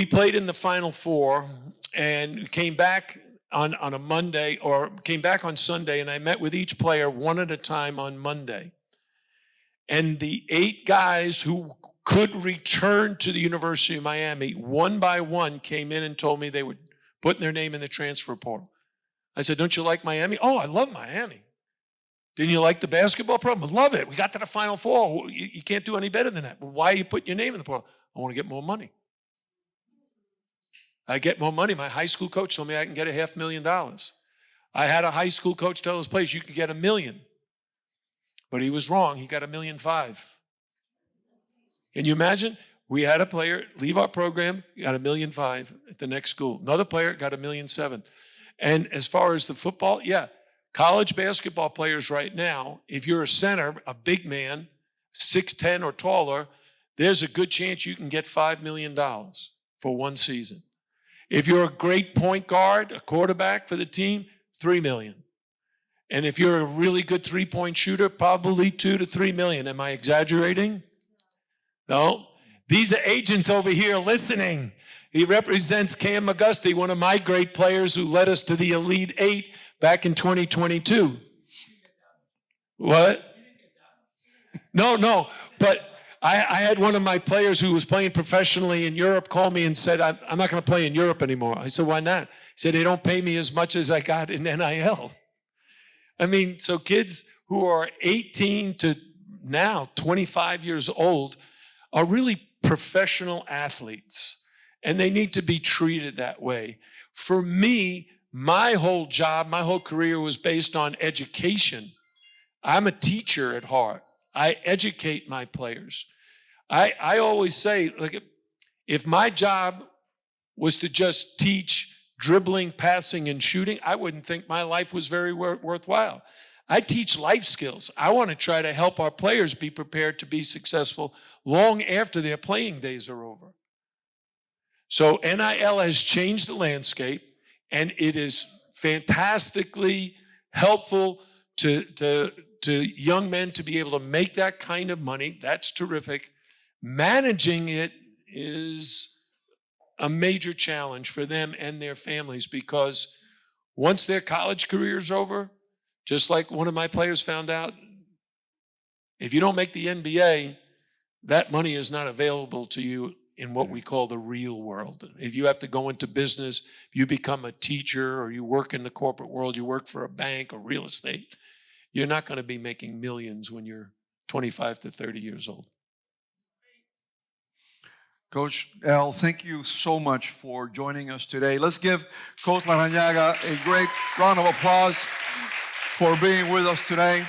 played in the Final Four and came back on a Monday, or came back on Sunday, and I met with each player one at a time on Monday. And the 8 guys who could return to the University of Miami, one by one, came in and told me they would put their name in the transfer portal. I said, "Don't you like Miami?" "Oh, I love Miami." "Didn't you like the basketball program?" "I love it. We got to the Final Four. You can't do any better than that." "Well, why are you putting your name in the portal?" "I want to get more money." I get more money. My high school coach told me I can get $500,000. I had a high school coach tell his players, you can get $1 million. But he was wrong. He got $1.5 million. Can you imagine? We had a player leave our program, got $1.5 million at the next school. Another player got $1.7 million. And as far as the football, yeah, college basketball players right now, if you're a center, a big man, 6'10" or taller, there's a good chance you can get $5 million for one season. If you're a great point guard, a quarterback for the team, $3 million. And if you're a really good three-point shooter, probably $2 to $3 million. Am I exaggerating? No. These are agents over here listening. He represents Cam McGusty, one of my great players who led us to the Elite Eight back in 2022. What? No. But I had one of my players who was playing professionally in Europe call me and said, I'm not going to play in Europe anymore. I said, why not? He said, they don't pay me as much as I got in NIL. I mean, so kids who are 18 to now 25 years old are really professional athletes, and they need to be treated that way. For me, my whole job, my whole career was based on education. I'm a teacher at heart. I educate my players. I always say, look, if my job was to just teach dribbling, passing, and shooting, I wouldn't think my life was very worthwhile. I teach life skills. I want to try to help our players be prepared to be successful long after their playing days are over. So NIL has changed the landscape, and it is fantastically helpful to young men to be able to make that kind of money. That's terrific. Managing it is a major challenge for them and their families, because once their college career is over, just like one of my players found out, if you don't make the NBA, that money is not available to you in what we call the real world. If you have to go into business, if you become a teacher or you work in the corporate world, you work for a bank or real estate, you're not going to be making millions when you're 25 to 30 years old. Coach Al, thank you so much for joining us today. Let's give Coach Larrañaga a great round of applause for being with us today.